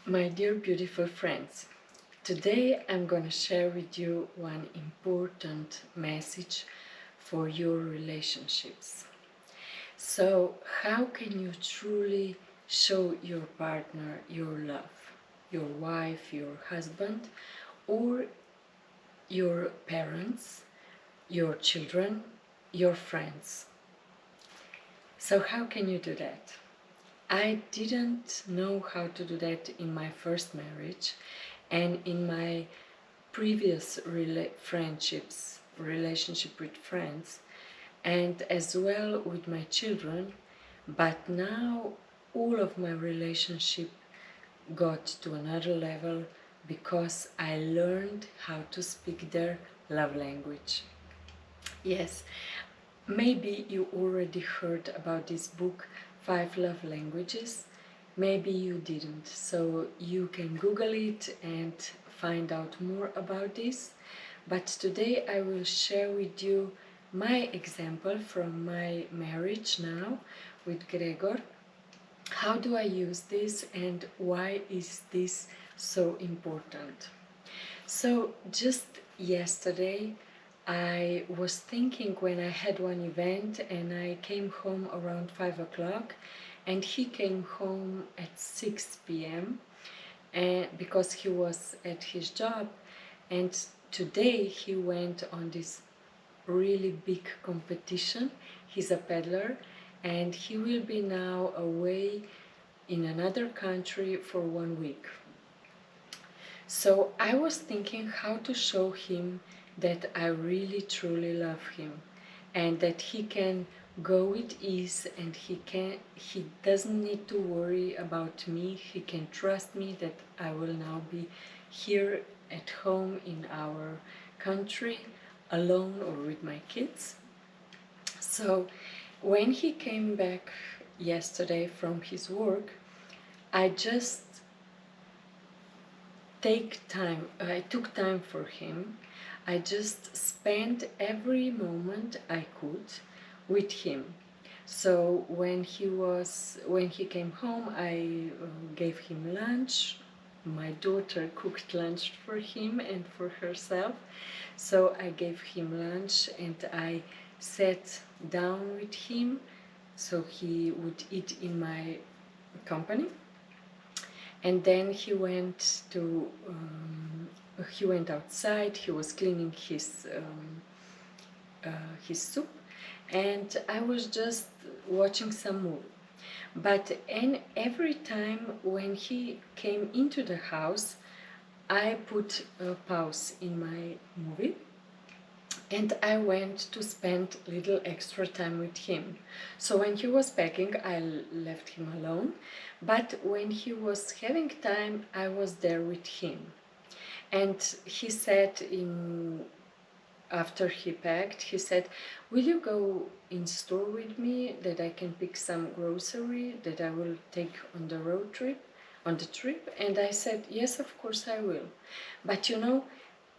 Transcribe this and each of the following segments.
My dear beautiful friends, today I'm going to share with you one important message for your relationships. So, how can you truly show your partner your love? Your wife, your husband, or your parents, your children, your friends? So, how can you do that? I didn't know how to do that in my first marriage and in my previous relationship with friends, and as well with my children. But now all of my relationship got to another level because I learned how to speak their love language. Yes, maybe you already heard about this book, Five Love Languages. Maybe you didn't, so you can Google it and find out more about this. But today I will share with you my example from my marriage now with Gregor. How do I use this and why is this so important? So, just yesterday, I was thinking when I had one event and I came home around 5 o'clock, and he came home at 6 p.m. and because he was at his job, and today he went on this really big competition. He's a peddler and he will be now away in another country for 1 week. So I was thinking how to show him that I really truly love him and that he can go with ease and he doesn't need to worry about me. He can trust me that I will now be here at home in our country alone or with my kids. So when he came back yesterday from his work, I just I took time for him. I just spent every moment I could with him. So when he came home, I gave him lunch. My daughter cooked lunch for him and for herself. So I gave him lunch and I sat down with him so he would eat in my company. And then he went outside. He was cleaning his soup, and I was just watching some movie. But every time when he came into the house, I put a pause in my movie and I went to spend a little extra time with him. So when he was packing, I left him alone, but when he was having time, I was there with him. And he said, after he packed, he said, "Will you go in store with me that I can pick some grocery that I will take on the on the trip?" And I said, "Yes, of course I will. But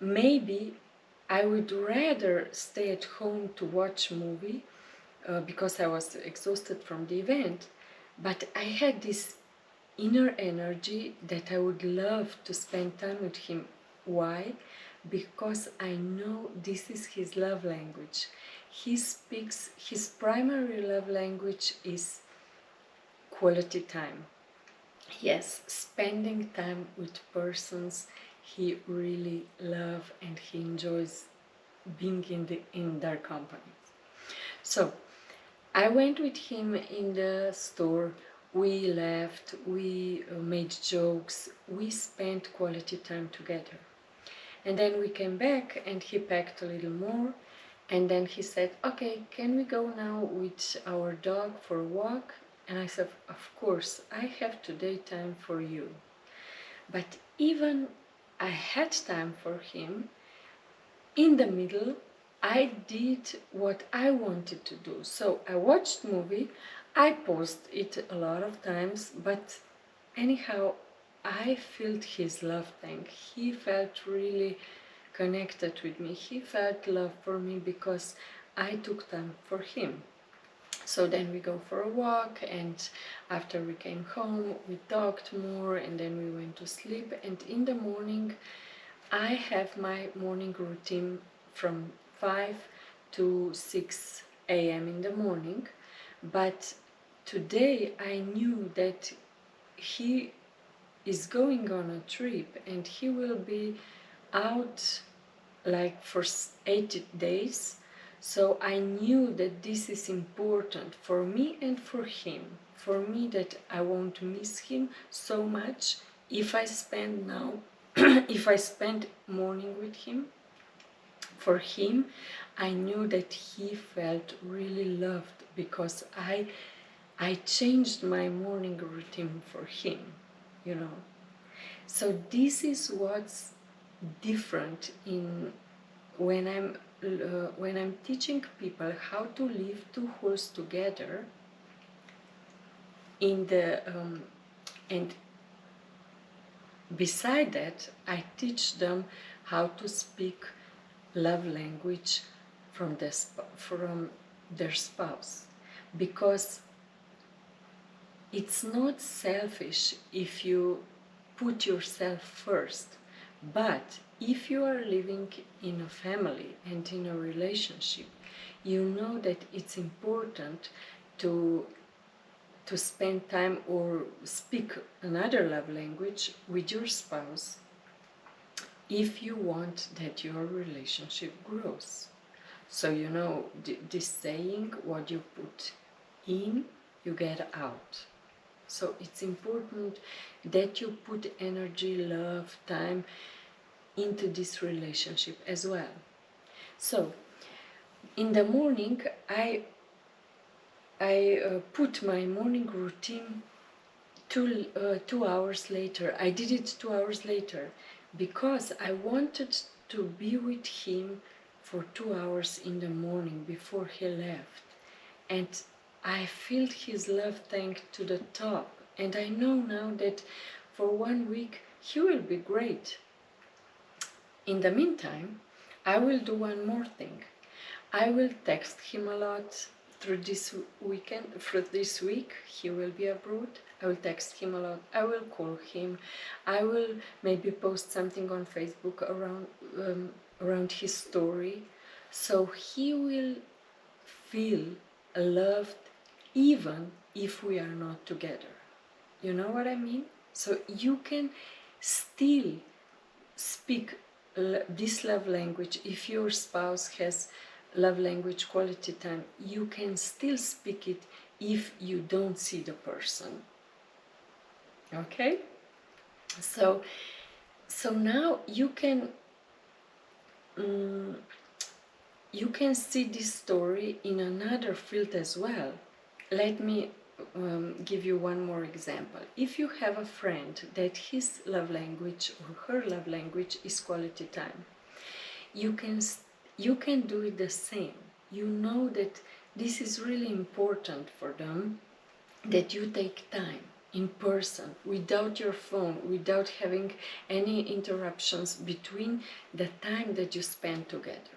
maybe I would rather stay at home to watch movie because I was exhausted from the event. But I had this inner energy that I would love to spend time with him. Why? Because I know this is his love language. His primary love language is quality time. Yes, spending time with persons he really loves and he enjoys being in their company. So I went with him in the store. We laughed, we made jokes, we spent quality time together. And then we came back and he packed a little more. And then he said, "Okay, can we go now with our dog for a walk?" And I said, "Of course, I have today time for you." But even I had time for him, in the middle, I did what I wanted to do. So I watched movie, I paused it a lot of times, but anyhow, I felt his love tank. He felt really connected with me. He felt love for me because I took time for him. So then we go for a walk, and after we came home we talked more, and then we went to sleep. And in the morning I have my morning routine from 5 to 6 a.m. in the morning. But today I knew that he is going on a trip and he will be out like for 8 days. So I knew that this is important for me and for him. For me, that I won't miss him so much if I spend now, if I spend morning with him. For him, I knew that he felt really loved because I changed my morning routine for him, you know. So this is what's different in when I'm teaching people how to live two wholes together in the and beside that I teach them how to speak love language from their spouse, because it's not selfish if you put yourself first, but if you are living in a family and in a relationship, you know that it's important to spend time or speak another love language with your spouse if you want that your relationship grows. So you know this saying, what you put in, you get out. So it's important that you put energy, love, time into this relationship as well. So in the morning I put my morning routine 2 hours later. I did it 2 hours later because I wanted to be with him for 2 hours in the morning before he left. And I felt his love tank to the top. And I know now that for 1 week he will be great. In the meantime, I will do one more thing. I will text him a lot through this week. He will be abroad. I will text him a lot. I will call him. I will maybe post something on Facebook around his story, so he will feel loved even if we are not together. You know what I mean? So you can still speak this love language. If your spouse has love language quality time, you can still speak it if you don't see the person. Okay? So now you can see this story in another field as well. Let me give you one more example. If you have a friend that his love language or her love language is quality time, you can do it the same. You know that this is really important for them, that you take time in person, without your phone, without having any interruptions between the time that you spend together.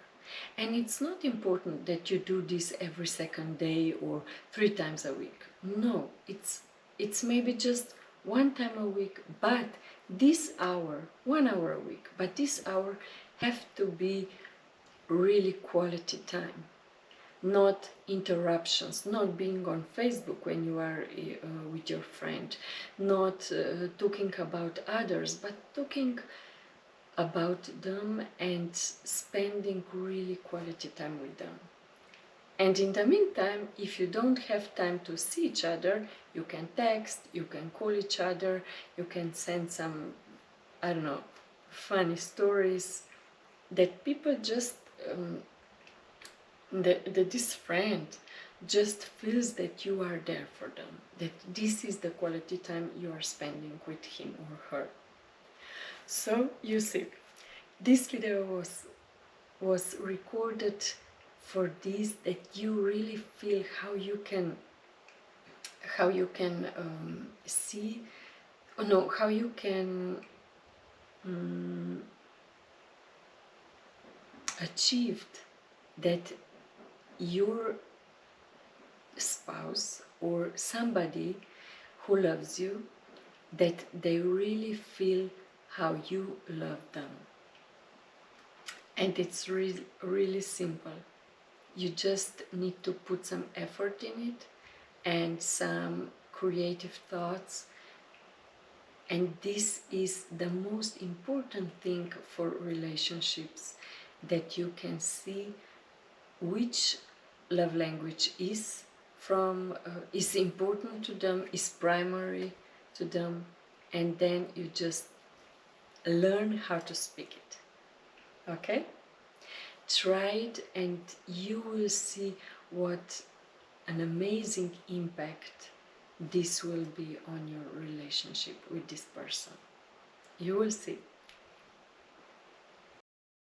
And it's not important that you do this every second day or 3 times a week. No, it's maybe just 1 time a week, but this hour, 1 hour a week, but this hour have to be really quality time. Not interruptions, not being on Facebook when you are with your friend, not talking about others, but talking about them and spending really quality time with them. And in the meantime, if you don't have time to see each other, you can text, you can call each other, you can send some, I don't know, funny stories that people just this friend just feels that you are there for them, that this is the quality time you are spending with him or her. So you see, this video was recorded for this, that you really feel how you can see, no, how you can achieve that your spouse or somebody who loves you, that they really feel how you love them. And it's really simple. You just need to put some effort in it and some creative thoughts. And this is the most important thing for relationships, that you can see which love language is is important to them, is primary to them, and then you just learn how to speak it. Okay? Try it and you will see what an amazing impact this will be on your relationship with this person. You will see.